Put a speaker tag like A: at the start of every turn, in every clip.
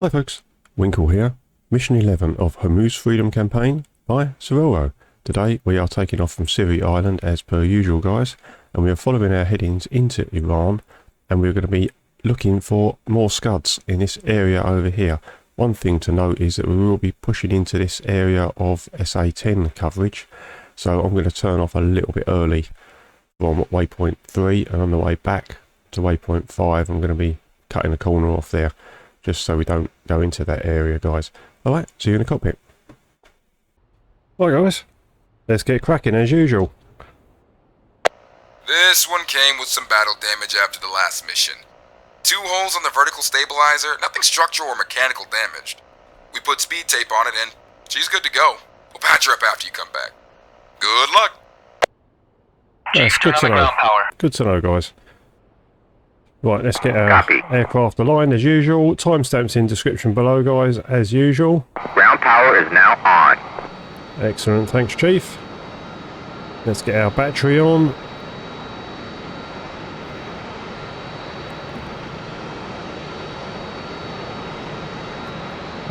A: Hi folks, Winkle here, Mission 11 of Hormuz Freedom Campaign by SorelRo. Today we are taking off from Siri Island as per usual guys, and we are following our headings into Iran, and we're going to be looking for more scuds in this area over here. One thing to note is that we will be pushing into this area of SA-10 coverage, so I'm going to turn off a little bit early from waypoint 3, and on the way back to waypoint 5 I'm going to be cutting the corner off there, just so we don't go into that area, guys. Alright, see you in the cockpit. Right guys, let's get cracking as usual.
B: This one came with some battle damage after the last mission. 2 holes on the vertical stabilizer, nothing structural or mechanical damaged. We put speed tape on it and she's good to go. We'll patch her up after you come back. Good luck!
A: That's good to know. Good to know, guys. Right, let's get our aircraft aligned as usual. Timestamps in description below, guys, as usual.
C: Ground power is now on.
A: Excellent, thanks, Chief. Let's get our battery on.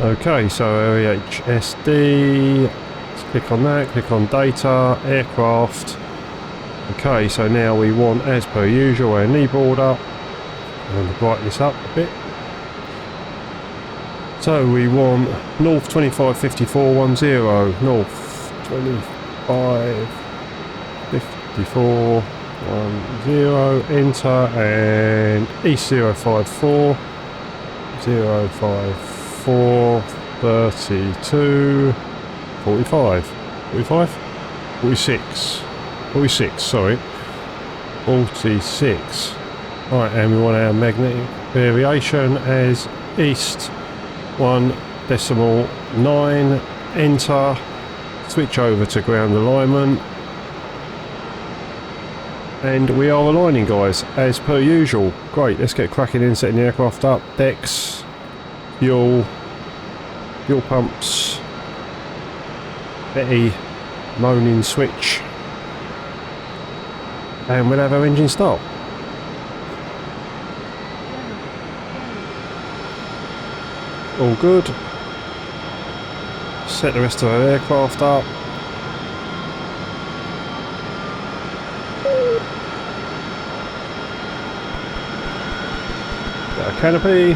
A: Okay, so REHSD. Let's click on that, click on data, aircraft. Okay, so now we want, as per usual, our knee border. And brighten this up a bit. So we want north 255410, north 255410, enter, and east 054, 054, 32, 45, 45, 46, 46, sorry, 46. Right, and we want our magnetic variation as east 1.9, enter, switch over to ground alignment, and we are aligning, guys, as per usual. Great, let's get cracking in, setting the aircraft up, decks, fuel pumps, Betty, moaning switch, and we'll have our engine start. All good. Set the rest of our aircraft up. Got our canopy.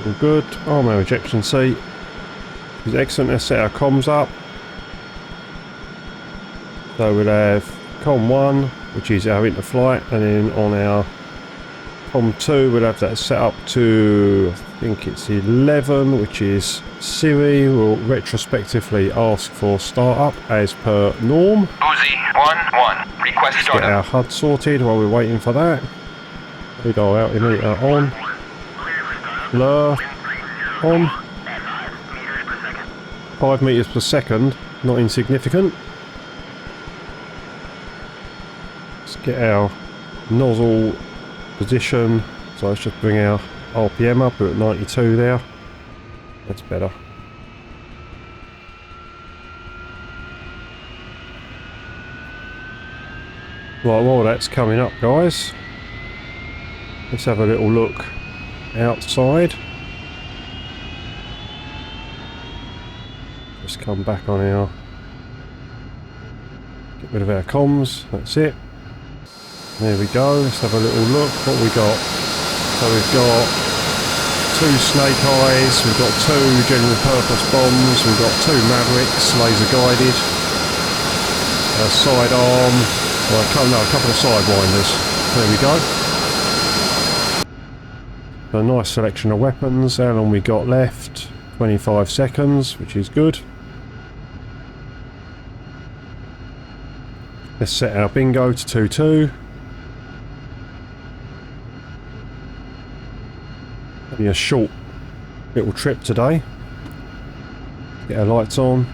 A: All good. Armour ejection seat is excellent. Let's set our comms up. So we'll have COM 1, which is our inter-flight, and then on our COM 2 we'll have that set up to, I think it's 11, which is Siri. We'll retrospectively ask for startup as per norm.
C: Uzi 1-1, request
A: Let's
C: startup.
A: get our HUD sorted while we're waiting for that. Radar altimeter on. Blur on. 5 meters per second, not insignificant. Let's get our nozzle position, so let's just bring our RPM up. We're at 92 there. That's better. Right, while that's coming up, guys, let's have a little look outside. Just come back on our, get rid of our comms, that's it. There we go, let's have a little look what we got. So we've got 2 Snake Eyes, we've got 2 general purpose bombs, we've got 2 Mavericks, laser guided, a sidearm, well, a couple of sidewinders. There we go. A nice selection of weapons. How long we got left? 25 seconds, which is good. Let's set our bingo to 2-2. Be a short little trip today. Get our lights on.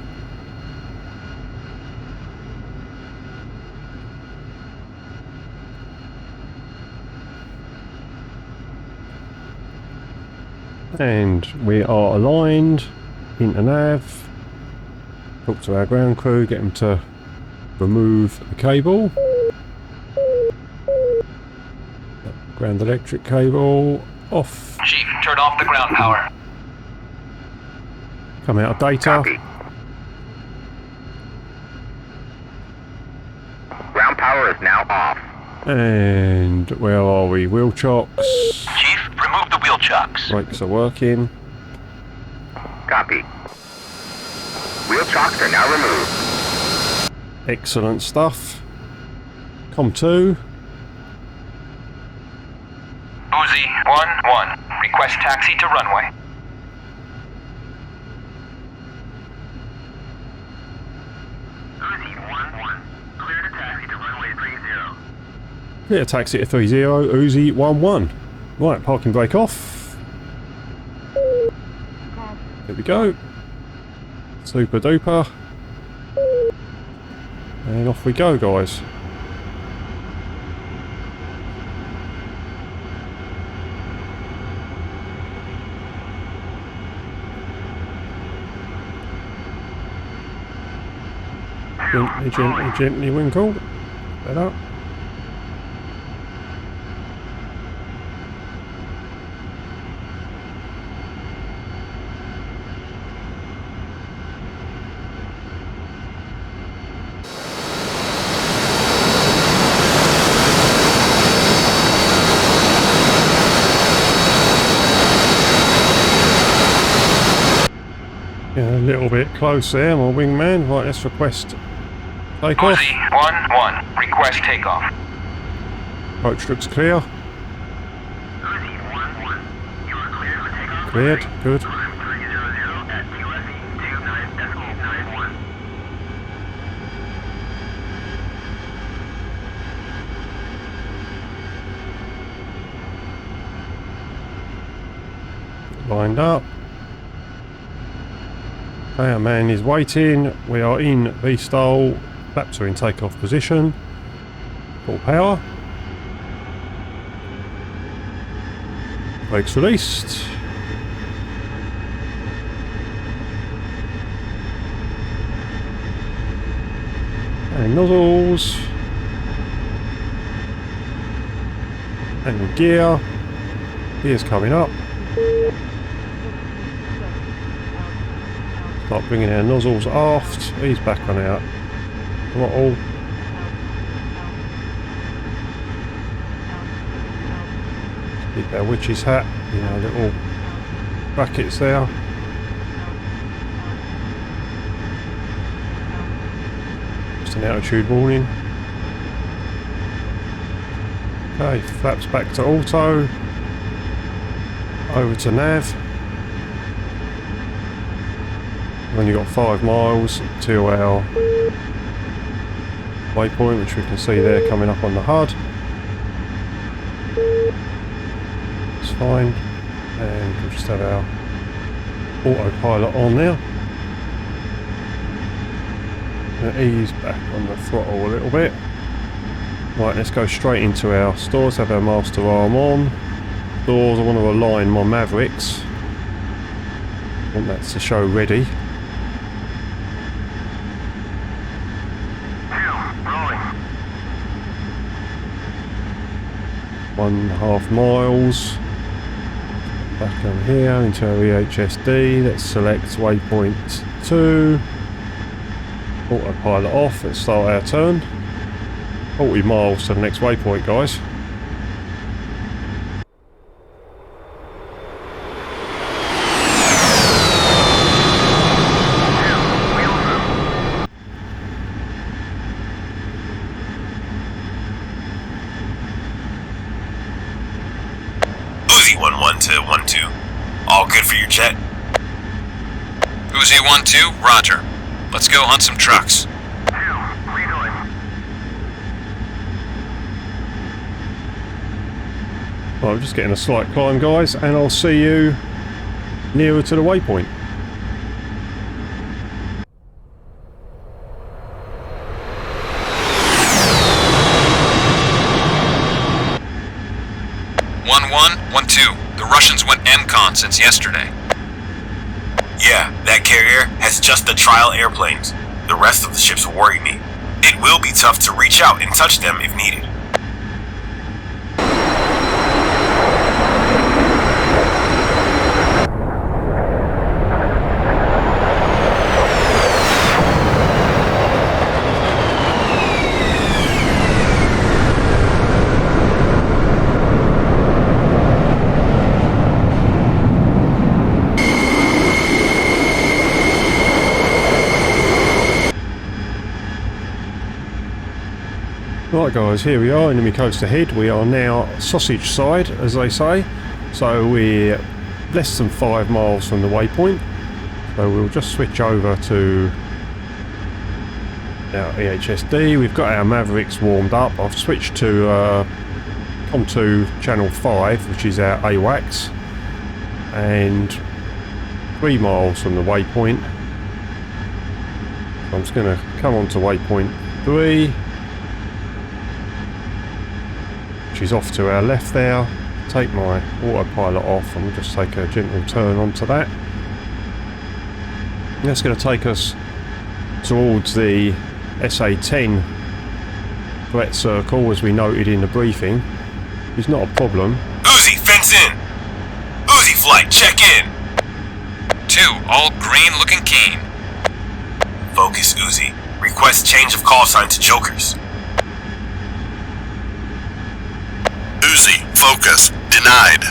A: And we are aligned into nav. Talk to our ground crew, get them to remove the cable. Ground electric cable. Off.
D: Chief, turn off the ground power.
A: Come out of data.
C: Copy. Ground power is now off.
A: And where are we? Wheel chocks.
D: Chief, remove the wheel chocks.
A: Brakes are working.
C: Copy. Wheel chocks are now removed.
A: Excellent stuff. Com2.
D: Uzi 1-1. Request taxi to runway.
C: Uzi 1-1. Clear to taxi to runway 30.
A: Clear taxi to 30, Uzi 1-1. Right, parking brake off. There we go. Super duper. And off we go, guys. Gently, gently, gently, Winkle. Better. Yeah, a little bit close there, my wingman. Right, let's request takeoff.
D: Uzi 1-1. Request takeoff.
A: Approach looks clear.
C: Uzi 1-1. You are cleared for takeoff.
A: Cleared, good.
C: Climb 300 at QFE 29.91.
A: Lined up. Okay, our man is waiting. We are in V-style. Flaps are in takeoff position. Full power. Brakes released. And nozzles. And gear. Gear's coming up. Start bringing our nozzles aft. He's back on our throttle. Keep our witch's hat in our little brackets there. Just an altitude warning. Okay, flaps back to auto. Over to nav. We've only got 5 miles to our waypoint, which we can see there coming up on the HUD. It's fine. And we'll just have our autopilot on now. And ease back on the throttle a little bit. Right, let's go straight into our stores, have our master arm on. Doors, I want to align my Mavericks. I want that to show ready.
C: Rolling.
A: 1.5 miles. Back on here into our EHSD. Let's select waypoint 2. Autopilot off. Let's start our turn. 40 miles to the next waypoint, guys.
E: Uzi 1-1 to 1-2. All good for your jet?
B: Uzi 1-2, roger. Let's go hunt some trucks.
A: Right, I'm just getting a slight climb, guys, and I'll see you nearer to the waypoint.
B: The Russians went MCON since yesterday.
E: Yeah, that carrier has just the trial airplanes. The rest of the ships worry me. It will be tough to reach out and touch them if needed.
A: Right guys, here we are, enemy coast ahead. We are now sausage side, as they say. So we're less than 5 miles from the waypoint. So we'll just switch over to our EHSD. We've got our Mavericks warmed up. I've switched to onto channel 5, which is our AWACS. And 3 miles from the waypoint. I'm just going to come on to waypoint 3, which is off to our left there. Take my autopilot off and we'll just take a gentle turn onto that. And that's going to take us towards the SA-10 threat circle, as we noted in the briefing. It's not a problem.
E: Uzi, fence in! Uzi flight, check in!
B: 2, all green looking keen.
E: Focus, Uzi. Request change of call sign to Jokers.
F: Uzi, focus, denied.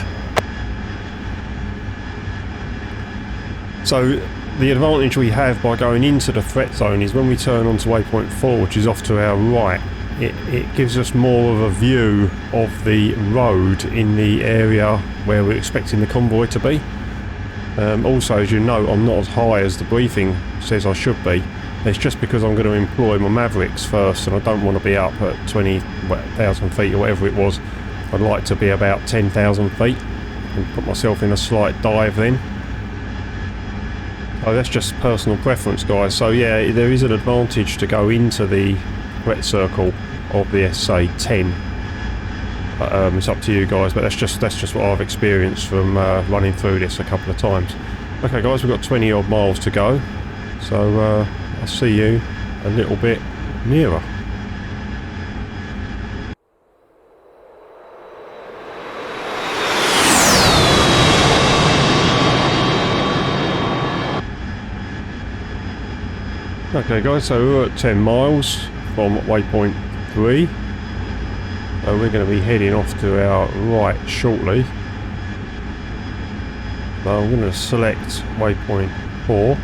A: So the advantage we have by going into the threat zone is when we turn onto waypoint 4, which is off to our right, it gives us more of a view of the road in the area where we're expecting the convoy to be. Also, as you know, I'm not as high as the briefing says I should be. It's just because I'm going to employ my Mavericks first, and I don't want to be up at 20,000 feet or whatever it was. I'd like to be about 10,000 feet and put myself in a slight dive then. So that's just personal preference, guys. So yeah, there is an advantage to go into the threat circle of the SA-10. It's up to you guys, but that's just what I've experienced from running through this a couple of times. Okay guys, we've got 20 odd miles to go, so I'll see you a little bit nearer. Okay guys, so we're at 10 miles from waypoint 3. So we're going to be heading off to our right shortly. So I'm going to select waypoint 4.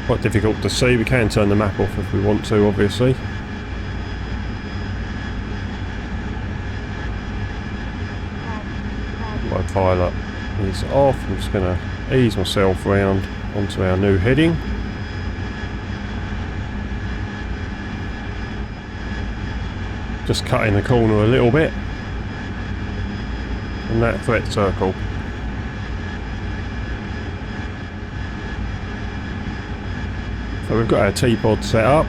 A: Quite difficult to see, we can turn the map off if we want to, obviously. My pilot is off. I'm just going to ease myself round onto our new heading. Just cutting the corner a little bit from that threat circle. So we've got our T-pod set up.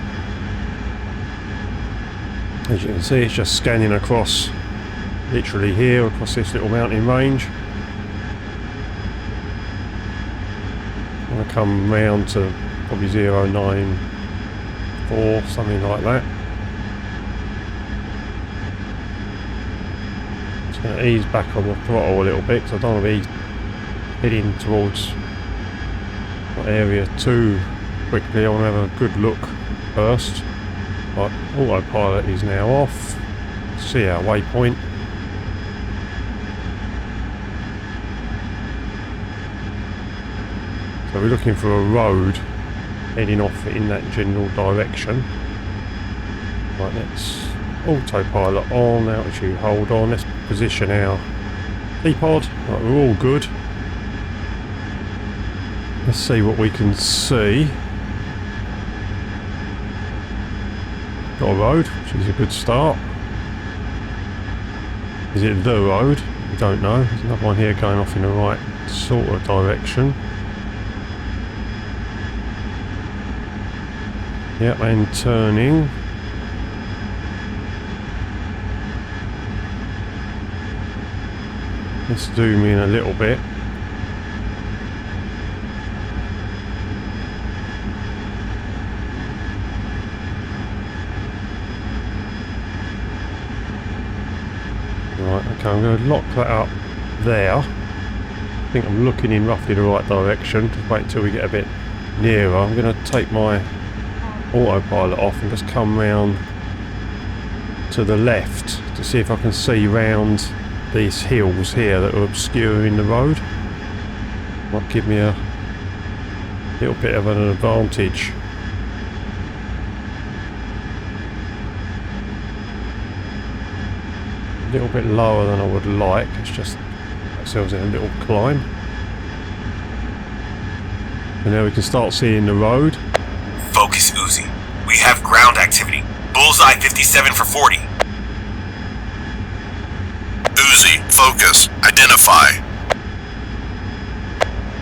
A: As you can see, it's just scanning across, literally here, across this little mountain range. I'm going to come round to probably 094, something like that. Just going to ease back on the throttle a little bit because I don't want to be heading towards my area too quickly. I want to have a good look first. Right, autopilot is now off. See our waypoint. So we're looking for a road heading off in that general direction. Right, let's autopilot on, altitude hold on, let's position our T-pod. Right, we're all good. Let's see what we can see. Got a road, which is a good start. Is it the road? We don't know. There's another one here going off in the right sort of direction. Yep, and turning. Let's zoom in a little bit. Right, okay, I'm going to lock that up there. I think I'm looking in roughly the right direction. Just wait until we get a bit nearer. I'm going to take my autopilot off and just come round to the left to see if I can see round these hills here that are obscuring the road. Might give me a little bit of an advantage. little bit lower than I would like. It's just ourselves in a little climb. And now we can start seeing the road.
E: Focus, Uzi. We have ground activity. Bullseye 57 for 40.
F: Uzi, focus. Identify.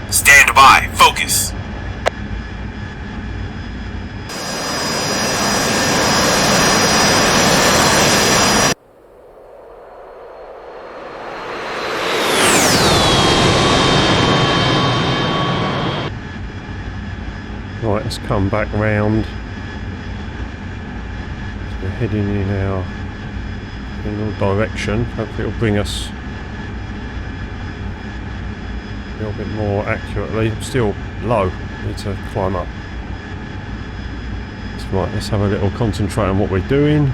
E: Stand by. Focus.
A: Right, let's come back round. So we're heading in our general direction. Hopefully it'll bring us a little bit more accurately. I'm still low, need to climb up. Right, let's have a little concentrate on what we're doing.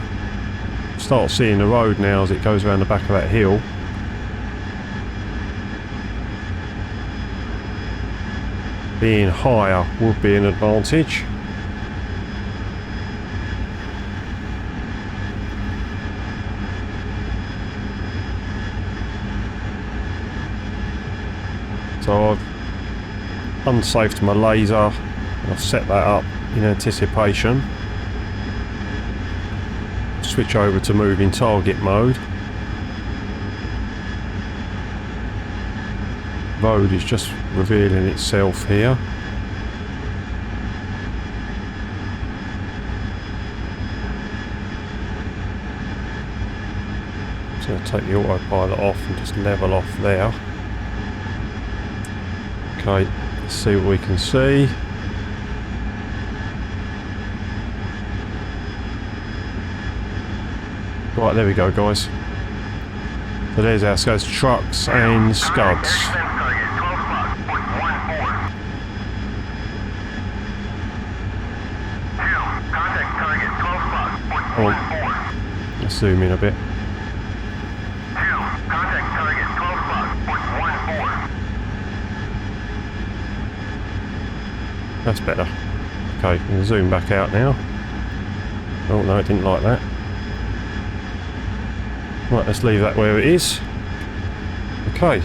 A: Start seeing the road now as it goes around the back of that hill. Being higher would be an advantage. So I've unsafed my laser and I've set that up in anticipation. Switch over to moving target mode. Road is just revealing itself here. Just going to take the autopilot off and just level off there. Okay, let's see what we can see. Right, there we go, guys. So there's our Scuds, trucks and Scuds. Oh, let's zoom in a bit. That's better. Okay, we'll zoom back out now. Oh no, it didn't like that. Right, let's leave that where it is. Okay.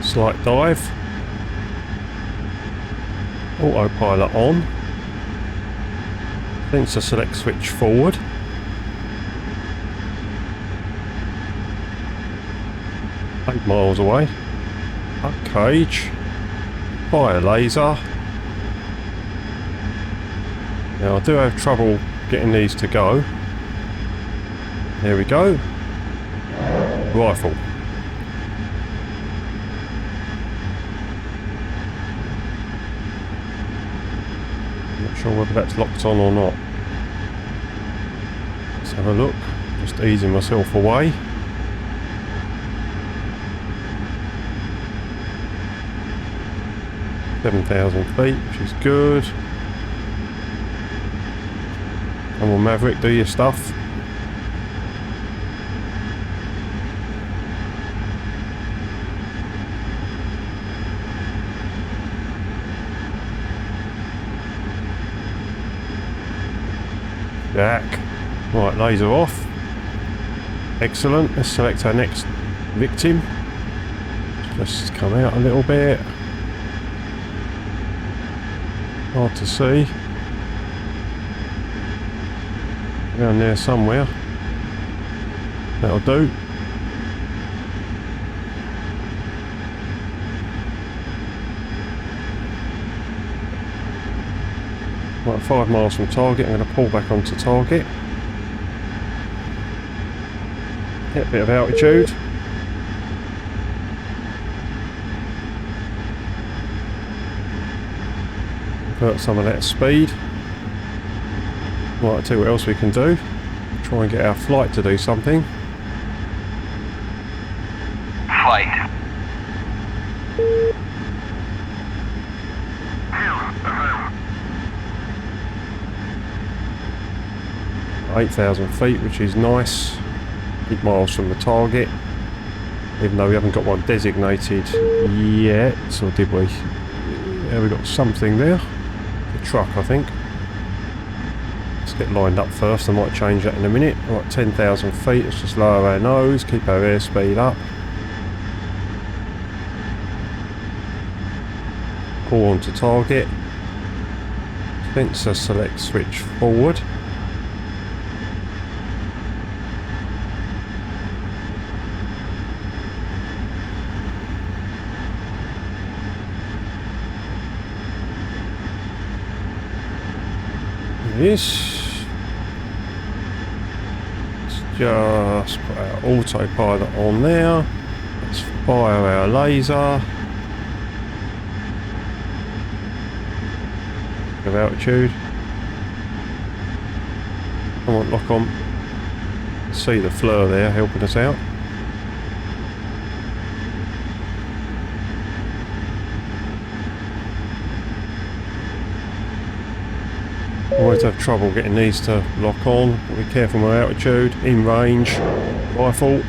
A: Slight dive. Autopilot on. Then to select switch forward. Eight miles away. Up cage. Fire laser. Now I do have trouble getting these to go. There we go. Rifle. Not sure whether that's locked on or not. Let's have a look. Just easing myself away. $7,000 feet, which is good. Come on, Maverick, do your stuff. Back. Right, laser off. Excellent. Let's select our next victim. Just come out a little bit. Hard to see. Around there somewhere. That'll do. Right, 5 miles from target. I'm going to pull back onto target. Get a bit of altitude. Convert some of that speed. Right, I'll tell you what else we can do. Try and get our flight to do something.
D: Flight.
A: Wow. 8,000 feet, which is nice. 8 miles from the target. Even though we haven't got one designated yet, or did we? Yeah, we got something there. The truck, I think. bit lined up first. I might change that in a minute. Right, 10,000 feet. Let's just lower our nose, keep our airspeed up. Pull on to target. Sensor select switch forward. This. Let's just put our autopilot on there. Let's fire our laser. Of altitude. Come on, lock on. See the flare there helping us out. Always have trouble getting these to lock on. Be careful with altitude, in range, rifle.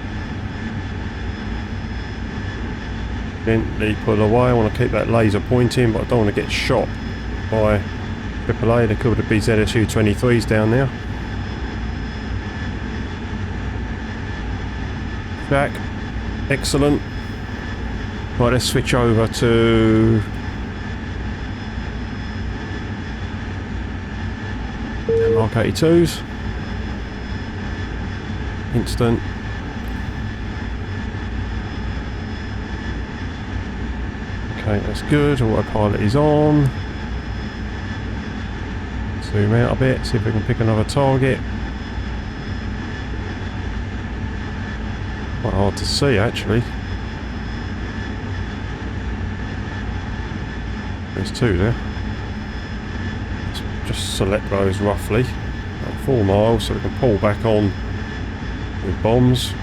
A: Gently pull away. I want to keep that laser pointing, but I don't want to get shot by AAA. There could be ZSU-23s down there. Jack, excellent. Right, let's switch over to Mark 82s. Instant. Okay, that's good. Autopilot is on. Zoom out a bit, see if we can pick another target. Quite hard to see actually. There's two there. Let's just select those roughly. About 4 miles so we can pull back on with bombs.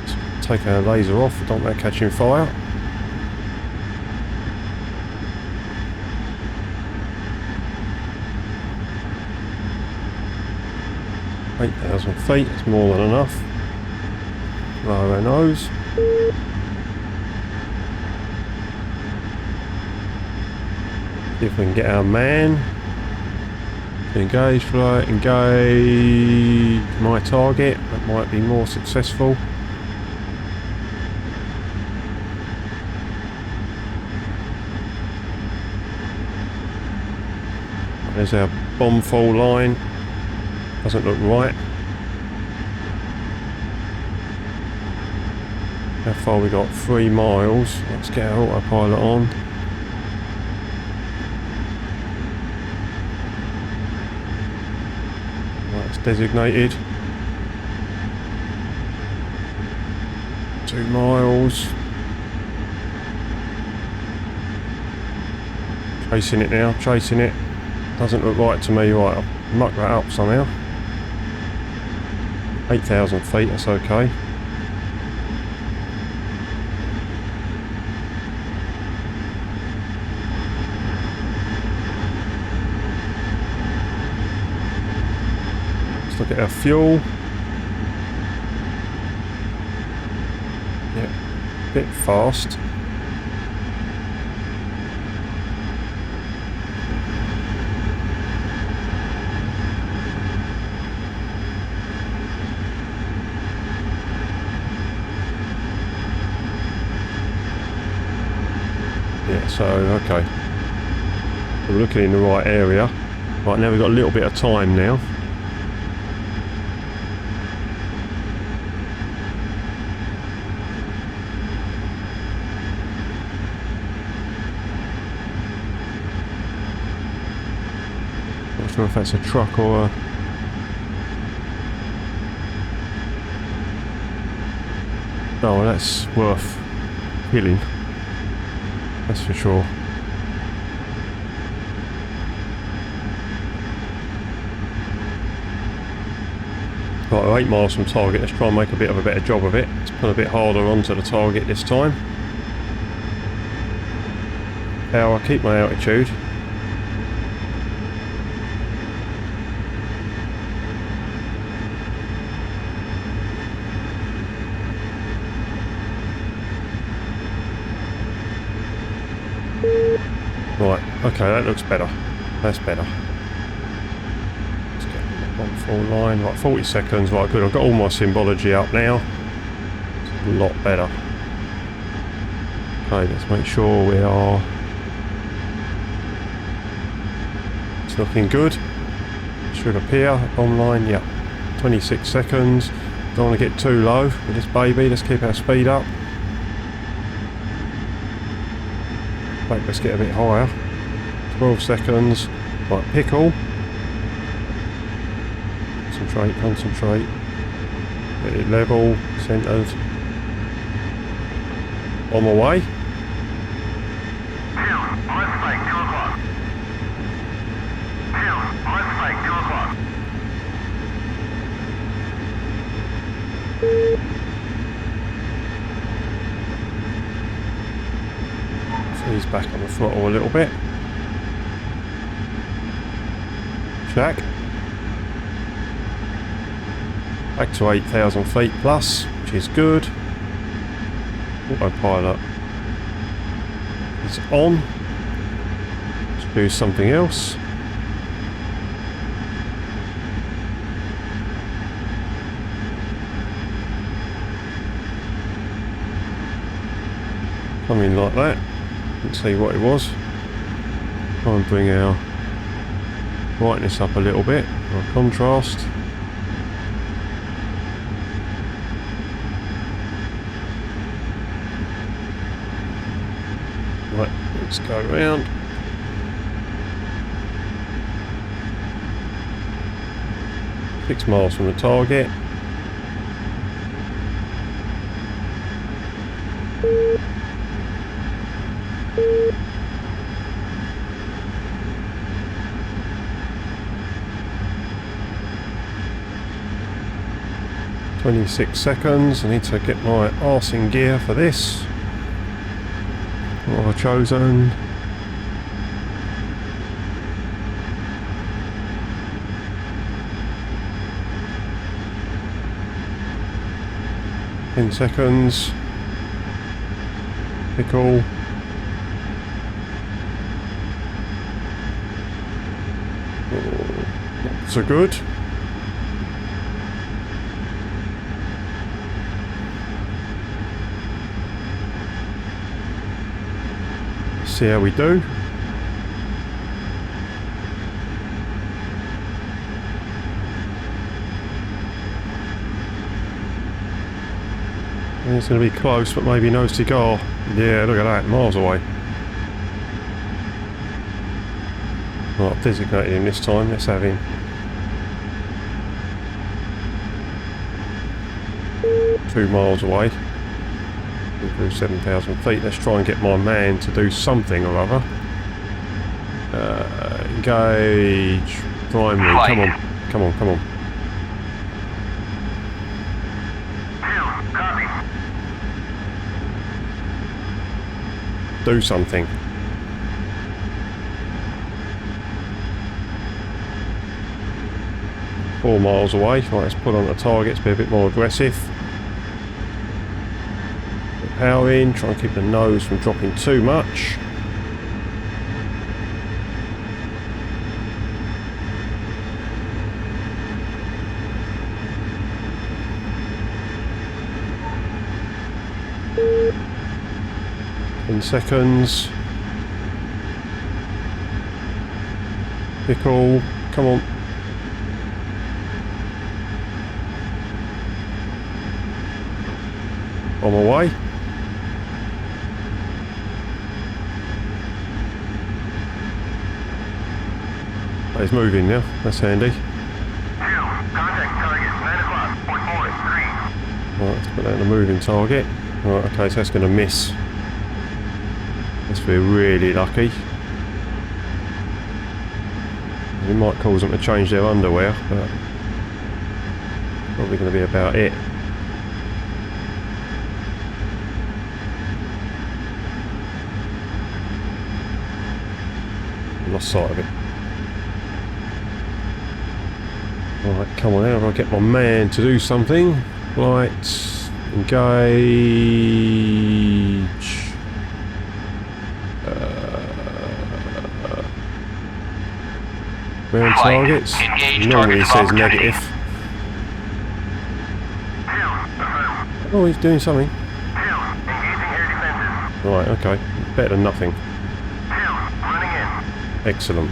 A: Let's take our laser off, don't let it catching fire. .8,000 feet, it's more than enough. Lower our nose. See if we can get our man. Engage flight, engage my target. That might be more successful. There's our bomb fall line. Doesn't look right. How far we got? 3 miles. Let's get our autopilot on. Right, it's designated. 2 miles. Chasing it now, chasing it. Doesn't look right to me. Right, I'll muck that up somehow. 8,000 feet, that's okay. Let's look at our fuel. Yeah, a bit fast. So, okay, we're looking in the right area. Right, now we've got a little bit of time now. Not sure if that's a truck or a... Oh, well, that's worth killing. That's for sure. Right, we're 8 miles from target. Let's try and make a bit of a better job of it. Let's put a bit harder onto the target this time. Power, keep my altitude. Right, okay, that looks better. That's better. On full line, right, 40 seconds, right, good. I've got all my symbology up now. It's a lot better. Okay, let's make sure we are... It's looking good. Should appear online, yeah. 26 seconds. Don't want to get too low with this baby. Let's keep our speed up. Wait, let's get a bit higher. 12 seconds. Right, pickle. Concentrate, concentrate. Get it level, centred. On my way.
C: 2, left spike, 2 o'clock. 2, left spike, 2 o'clock.
A: He's back on the throttle a little bit. Check. Back to 8,000 feet plus, which is good. Autopilot is on. Let's do something else. Something like that. Let's see what it was. Try and bring our brightness up a little bit, our contrast. Right, let's go around. Six miles from the target. .26 seconds. I need to get my arse in gear for this. What have I chosen? In seconds. Pickle. Not so good. See how we do. It's going to be close, but maybe no cigar. Yeah, look at that, miles away. Well, I've designated him this time. Let's have him. 2 miles away. Through 7,000 feet. Let's try and get my man to do something or other. Engage primary.
D: Flight.
A: Come on, come on, come on.
C: 2, copy.
A: Do something. Four miles away. Right, let's put on the targets, be a bit more aggressive. Power in, try and keep the nose from dropping too much. In seconds. Pickle, come on. On my way. He's moving now, that's handy.
C: 2, contact target, 9 o'clock, point 4, 3.
A: Right, let's put that in a moving target. Right, okay, so that's going to miss. Let's be really lucky. We might cause them to change their underwear, but probably going to be about it. Lost sight of it. Right, come on, how do I get my man to do something? Right, engage. Round
D: Flight.
A: targets.
D: Engage
A: Normally it
D: targets of
A: says
D: opportunity.
A: negative. Oh, he's doing something.
C: Engaging air defenses.
A: Right, okay. Better than nothing.
C: 2, running in.
A: Excellent.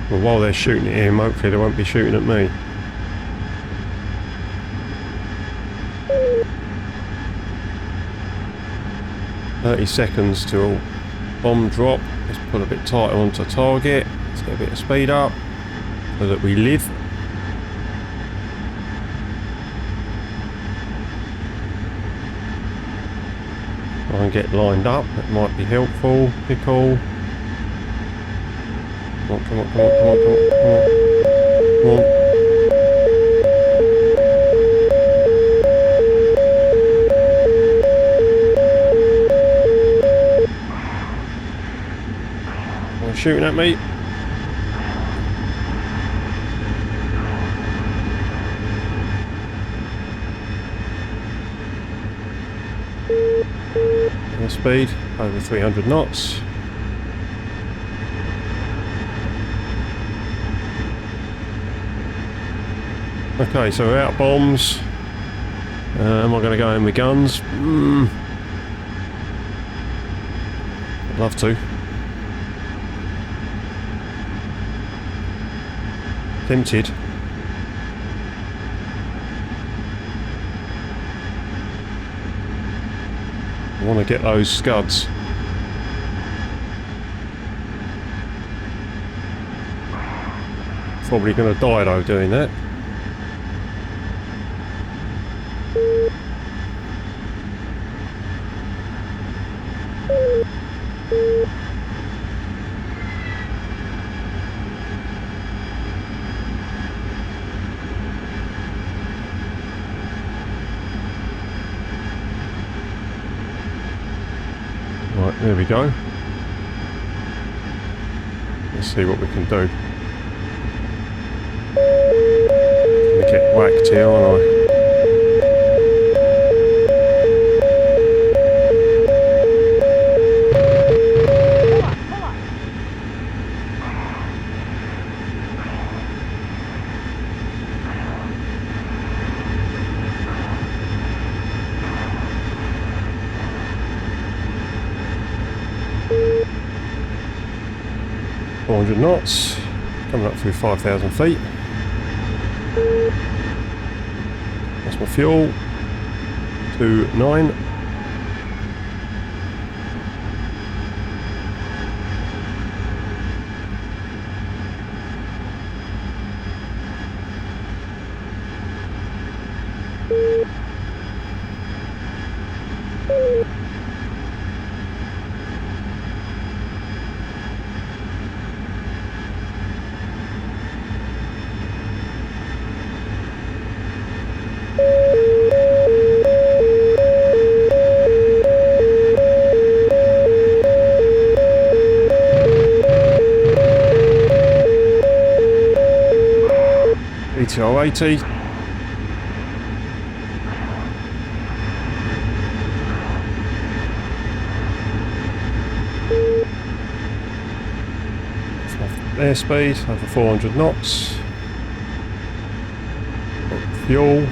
A: Well, while they're shooting at him, hopefully they won't be shooting at me. $30 till bomb drop. Let's put a bit tighter onto target. Let's get a bit of speed up so that we live. Try and get lined up. That might be helpful. Pickle. Come on, come on, come on, come on, come on, come on. Come on. Oh, shooting at me. Speed over 300 knots. Okay, so we're out of bombs. Am I going to go in with guns? I'd love to. Tempted. I want to get those scuds. Probably going to die though doing that. Right, there we go. Let's see what we can do. I'm gonna get whacked here, aren't I? Knots, coming up through 5,000 feet. That's my fuel. 2.9. ETR 80. Airspeed over 400 knots. Fuel.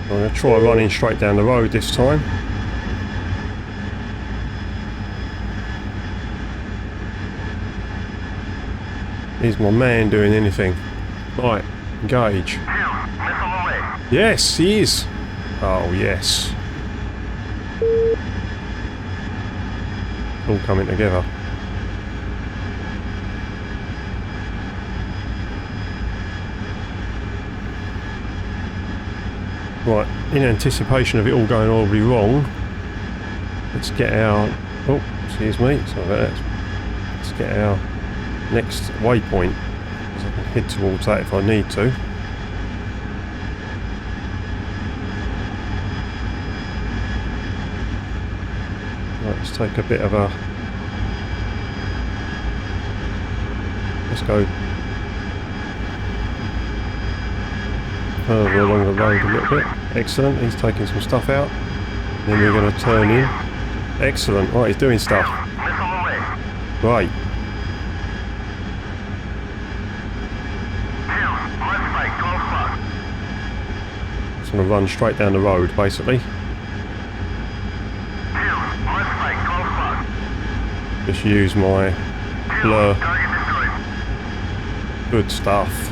A: I'm going to try running straight down the road this time. Is my man doing anything? Right, engage. Yes, he is. Oh, yes. All coming together. Right, in anticipation of it all going horribly wrong, let's get our... Oh, excuse me, sorry about that. Let's get our next waypoint, because I can head towards that if I need to. Right, let's take a bit of a... Let's go further along the road a little bit. Excellent, he's taking some stuff out. Then we're going to turn in. Excellent, right, he's doing stuff.
C: Missile away.
A: Right,
C: 2, left spike, 12 o'clock.
A: just going to run straight down the road, basically.
C: 2, left spike, 12 o'clock.
A: Just use my
C: 2,
A: blur.
C: target destroyed.
A: Good stuff.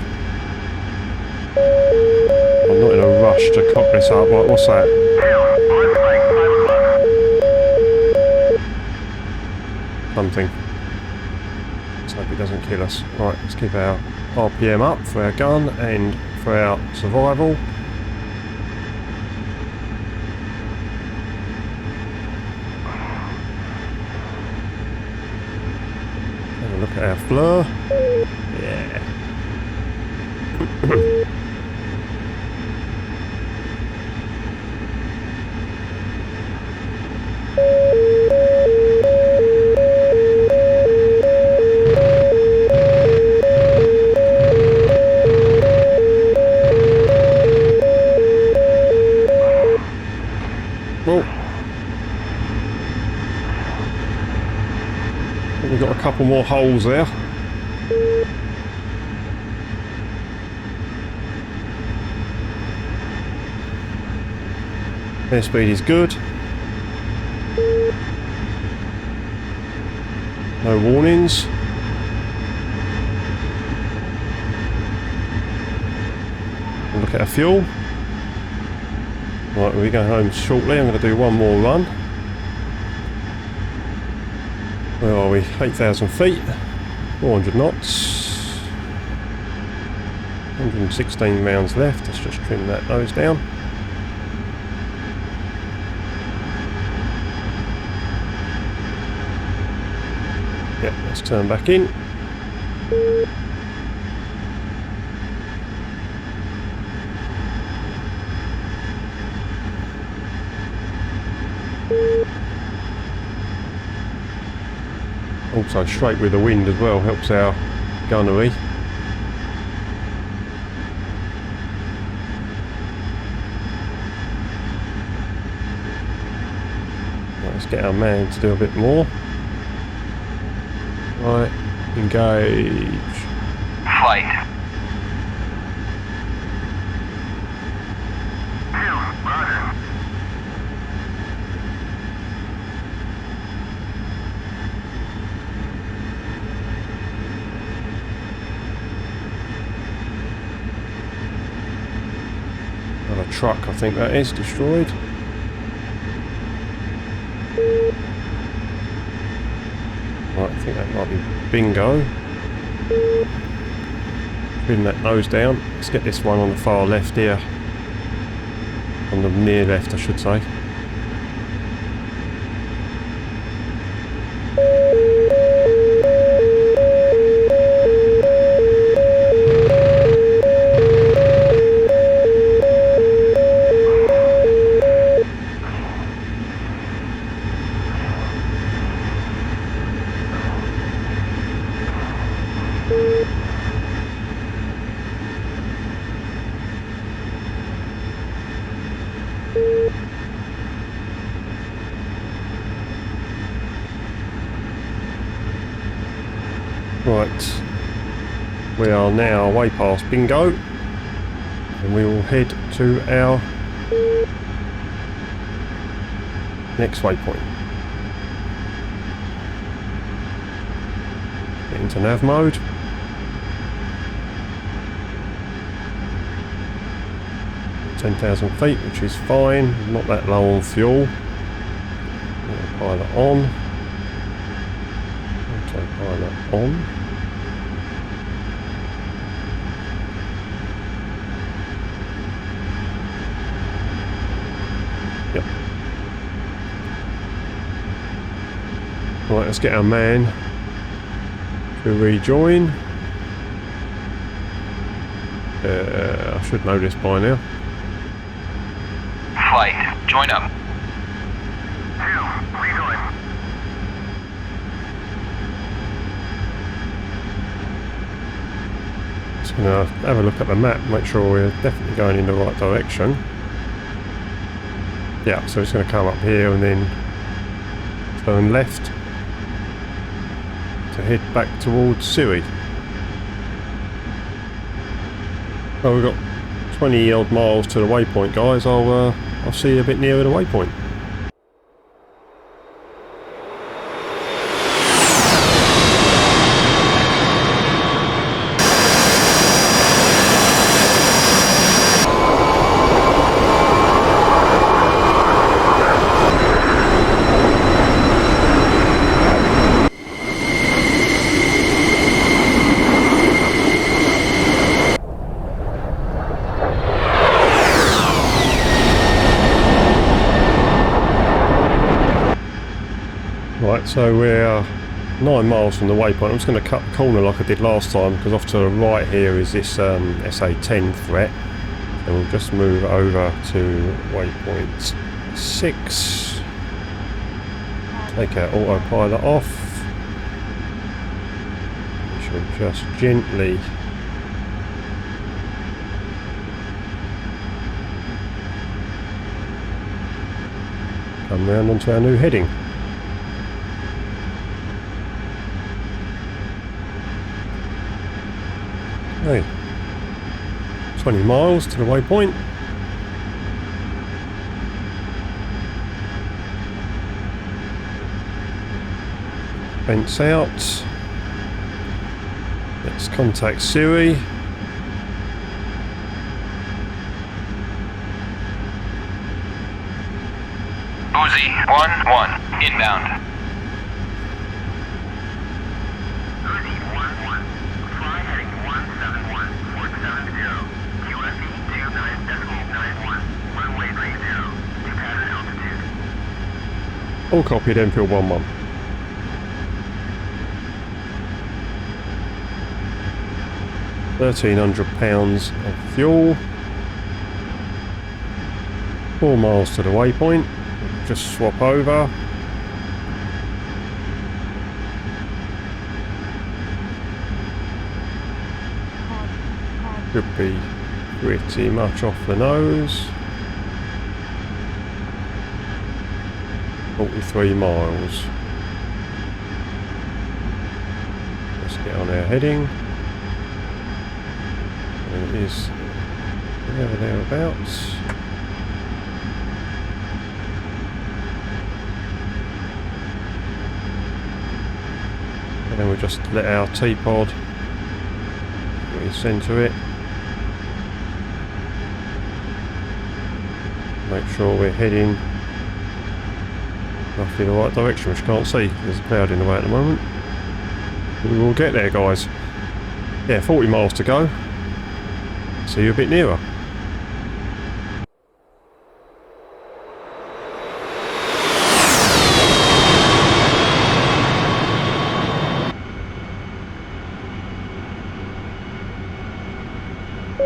A: I'm not in a rush to cock this up. Right, what's that?
C: 2, left spike, 5 o'clock.
A: Something. Let's hope it doesn't kill us. Right, let's keep our RPM up for our gun and for our survival. Have a look at our fleur. Yeah. Well, I think we've got a couple more holes there. Airspeed is good. No warnings. We'll look at our fuel. Right, we go home shortly. I'm going to do one more run. Where are we? 8,000 feet. 400 knots. 116 rounds left. Let's just trim those down. Yep, let's turn back in. Also straight with the wind as well helps our gunnery. Right, let's get our man to do a bit more. Right, engage.
D: Flight.
C: 2, roger.
A: Another truck, I think that is, destroyed. Right, I think that might be bingo. Bring that nose down. Let's get this one on the far left here. On the near left, I should say. Right, we are now way past bingo, and we will head to our next waypoint. Get into nav mode. $10,000 feet, which is fine, not that low on fuel. Pilot on. Autopilot on. Yep. Right, let's get our man to rejoin. I should know this by now.
D: Flight. Join up.
C: 2, rejoin.
A: Let's Gonna have a look at the map, make sure we're definitely going in the right direction. Yeah, so it's going to come up here and then turn left to head back towards Siri. Oh, we've got 20 odd miles to the waypoint, guys. I'll see you a bit nearer the waypoint. Right, so we're 9 miles from the waypoint. I'm just going to cut the corner like I did last time, because off to the right here is this SA-10 threat. And we'll just move over to waypoint 6. Take our autopilot off. We shall just gently come round onto our new heading. Okay, 20 miles to the waypoint. Vents out. Let's contact Siri.
D: Uzi 1-1, inbound.
C: Uzi 1-1. Fly heading 171, port 70. QFE 29.91. Runway 30. To pattern altitude.
A: All copied, Enfield 1-1. £1,300 of fuel. 4 miles to the waypoint. Just swap over. Should be pretty much off the nose. 43 miles. Let's get on our heading. And it is thereabouts. And then we'll just let our T-pod recenter it. Make sure we're heading roughly the right direction, which you can't see. There's a cloud in the way at the moment. We will get there, guys. Yeah, 40 miles to go. See you a bit nearer.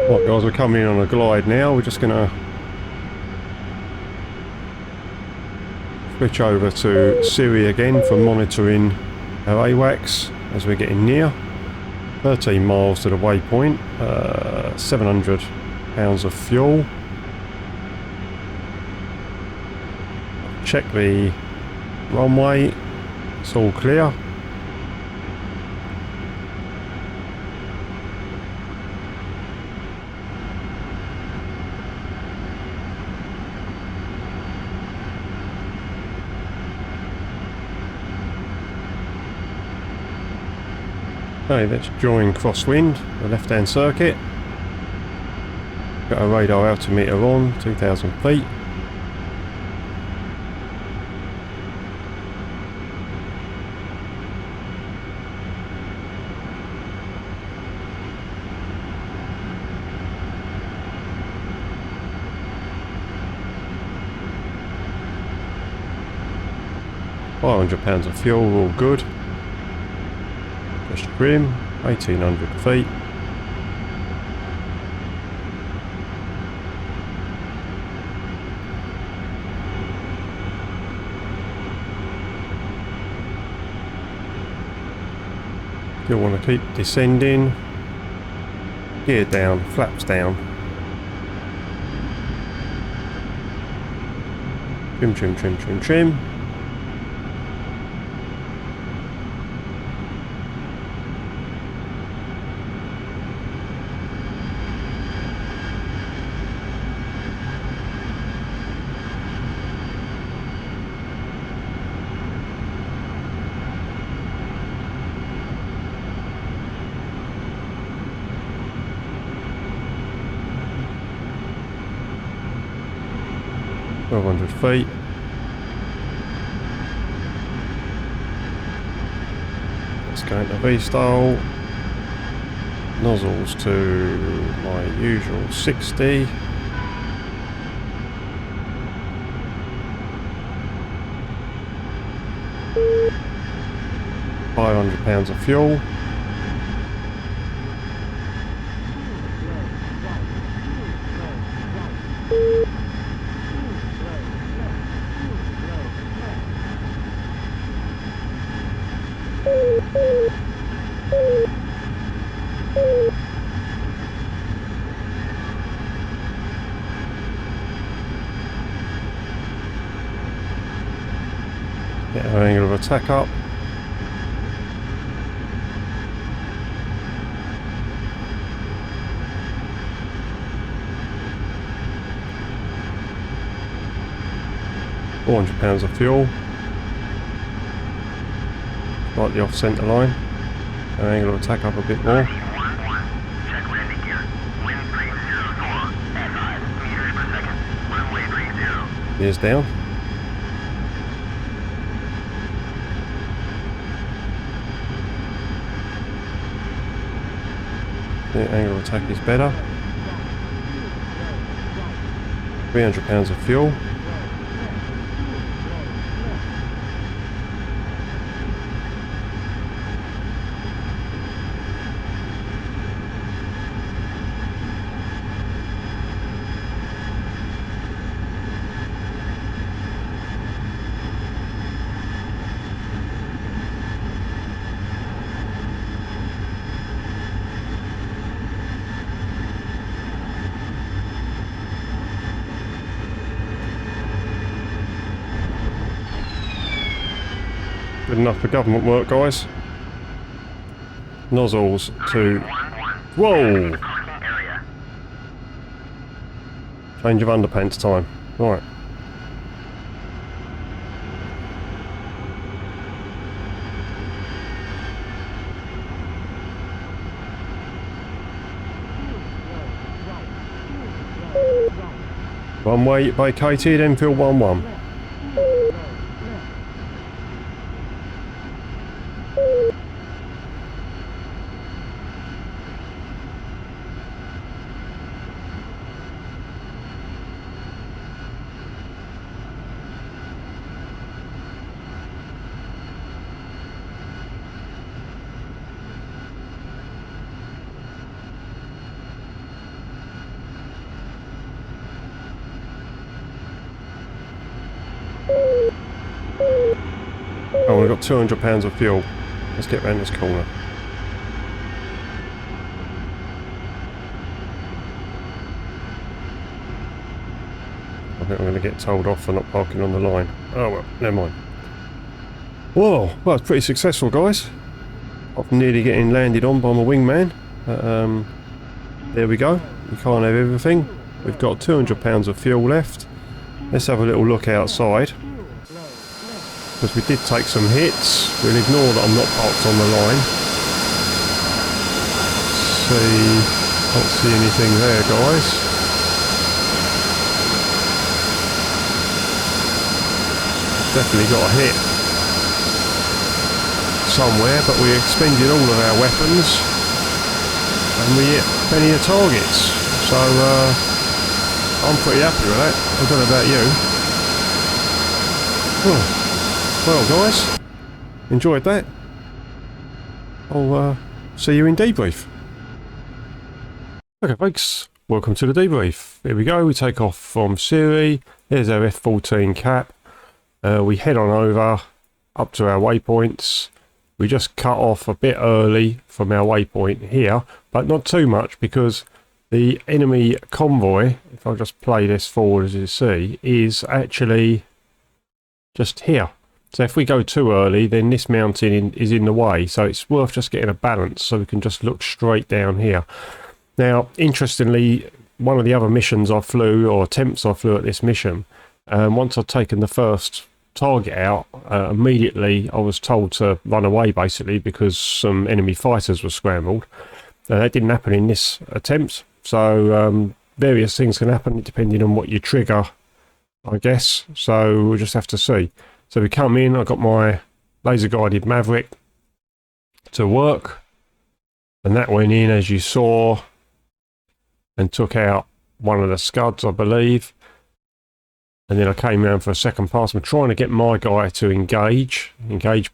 A: Right, guys, we're coming in on a glide now. We're just going to switch over to Siri again for monitoring our AWACS as we're getting near. 13 miles to the waypoint, £700 of fuel. Check the runway, it's all clear. Okay, let's join crosswind, the left hand circuit. Got a radar altimeter on, 2000 feet. £500 of fuel, all good. Just trim, 1800 feet. Still want to keep descending. Gear down, flaps down. Trim, trim, trim, trim, trim. Feet. Let's go into V-style. Nozzles to my usual 60. £500 of fuel. Get our angle of attack up. £400 of fuel. Slightly off centre line. Our angle of attack up a bit more.
C: Check landing gear. Wind 304 at 5 meters per second. Runway 30.
A: Gears down. The angle of attack is better. £300 of fuel. Good enough for government work, guys. Nozzles to... Whoa! Change of underpants time. Right. Runway vacated, Enfield 1-1. Oh, we've got £200 of fuel. Let's get round this corner. I think I'm going to get told off for not parking on the line. Oh well, never mind. Whoa, well, it's pretty successful, guys. I'm nearly getting landed on by my wingman. There we go. You can't have everything. We've got £200 of fuel left. Let's have a little look outside. Because we did take some hits. We'll ignore that I'm not parked on the line. Can't see anything there, guys. Definitely got a hit somewhere, but we expended all of our weapons and we hit plenty of targets. So I'm pretty happy with that. I don't know about you. Oh. Well, guys, enjoyed that. I'll see you in debrief. Okay, folks, welcome to the debrief. Here we go. We take off from Siri. Here's our F-14 cap. We head on over up to our waypoints. we just cut off a bit early from our waypoint here, but not too much, because the enemy convoy, if I just play this forward as you see, is actually just here. So if we go too early, then this mountain is in the way. So it's worth just getting a balance so we can just look straight down here. Now, interestingly, one of the other missions I flew, or attempts I flew at this mission, once I'd taken the first target out, immediately I was told to run away, basically, because some enemy fighters were scrambled. That didn't happen in this attempt. So various things can happen depending on what you trigger, I guess. So we'll just have to see. So we come in, I got my laser guided Maverick to work, and that went in, as you saw, and took out one of the scuds, I believe. And then I came around for a second pass. I'm trying to get my guy to engage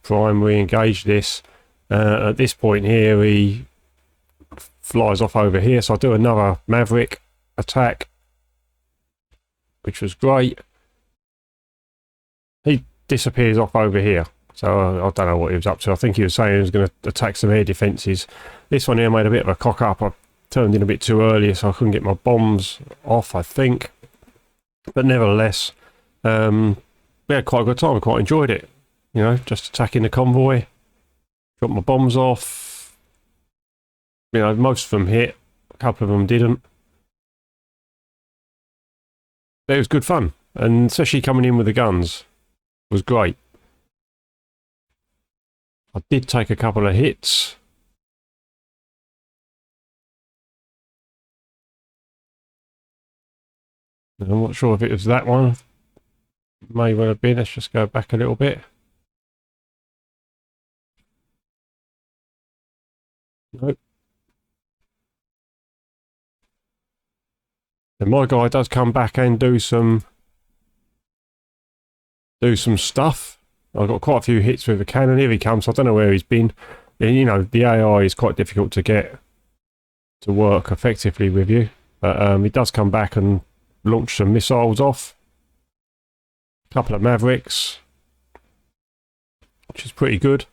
A: primary, engage this. At this point here, he flies off over here, so I do another Maverick attack, which was great. He disappears off over here, so I don't know what he was up to. I think he was saying he was going to attack some air defences. This one here made a bit of a cock up. I turned in a bit too early, so I couldn't get my bombs off, I think. But nevertheless, we had quite a good time. I quite enjoyed it, you know, just attacking the convoy. Got my bombs off. You know, most of them hit, a couple of them didn't. But it was good fun, and especially coming in with the guns was great. I did take a couple of hits. I'm not sure if it was that one. May well have been. Let's just go back a little bit. Nope. And my guy does come back and do some stuff. I've got quite a few hits with the cannon. Here he comes. I don't know where he's been. And, you know, the AI is quite difficult to get to work effectively with you. But he does come back and launch some missiles off. A couple of Mavericks, which is pretty good.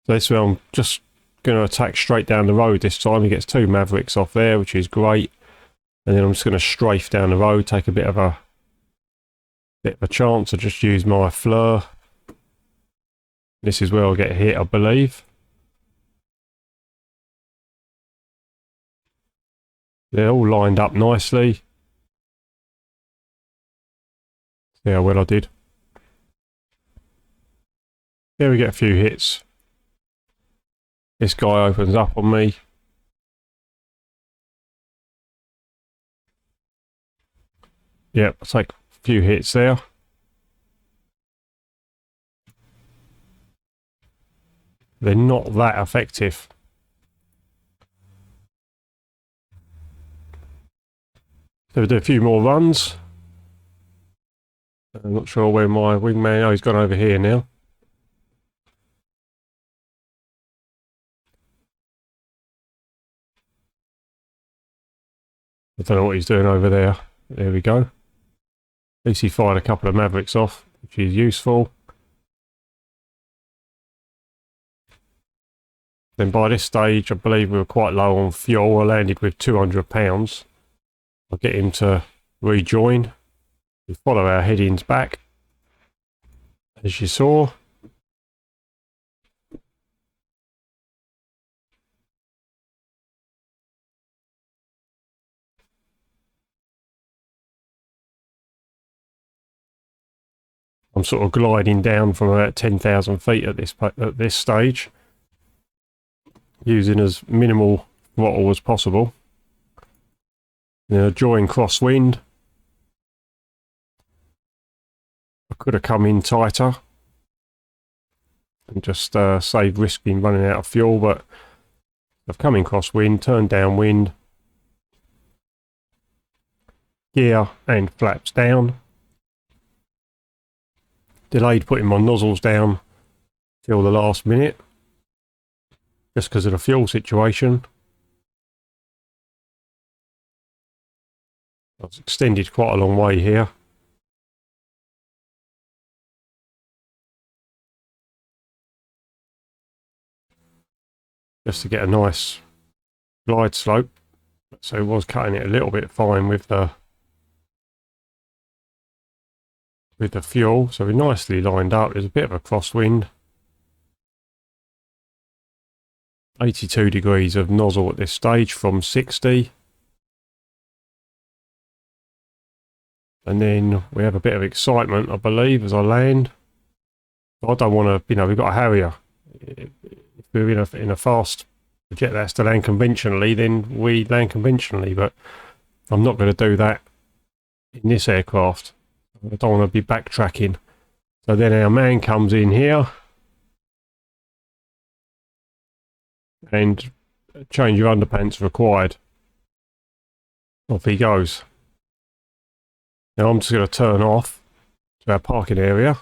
A: So this way I'm just going to attack straight down the road this time. He gets 2 Mavericks off there, which is great. And then I'm just going to strafe down the road, take a bit of a chance to just use my fleur. This is where I'll get hit, I believe. They're all lined up nicely. See how well I did. Here we get a few hits. This guy opens up on me. Yep, I'll take a few hits there. They're not that effective. So we'll do a few more runs. I'm not sure where my wingman... Oh, he's gone over here now. I don't know what he's doing over there. There we go. At least he fired a couple of Mavericks off, which is useful. Then by this stage, I believe we were quite low on fuel. I landed with £200. I'll get him to rejoin. We follow our headings back, as you saw. I'm sort of gliding down from about 10,000 feet at this stage, using as minimal throttle as possible. Now, drawing crosswind. I could have come in tighter and just save risking running out of fuel, but I've come in crosswind, turned downwind, gear and flaps down. Delayed putting my nozzles down till the last minute, just because of the fuel situation. I was extended quite a long way here. just to get a nice glide slope. So it was cutting it a little bit fine with the fuel. So we're nicely lined up. There's a bit of a crosswind. 82 degrees of nozzle at this stage from 60. And then we have a bit of excitement, I believe, as I land. I don't want to, you know, we've got a Harrier. If we're in a fast jet that's to land conventionally, then we land conventionally. But I'm not going to do that in this aircraft. I don't want to be backtracking. So then our man comes in here. And change of underpants required. Off he goes. Now I'm just going to turn off to our parking area.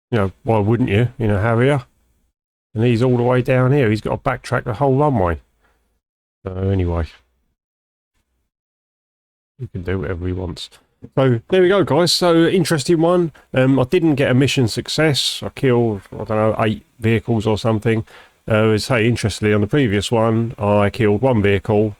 A: You know, why wouldn't you in a Harrier? And he's all the way down here. He's got to backtrack the whole runway. So anyway, he can do whatever he wants. So there we go, guys. So interesting one. I didn't get a mission success. I killed, I don't know, 8 vehicles or something. Say, interestingly, on the previous one, I killed 1 vehicle,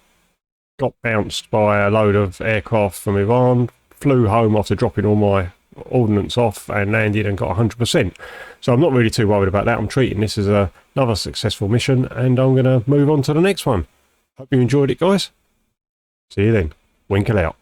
A: got bounced by a load of aircraft from Iran, flew home after dropping all my ordnance off and landed and got 100%. So I'm not really too worried about that. I'm treating this as another successful mission, and I'm going to move on to the next one. Hope you enjoyed it, guys. See you then. Winkle out.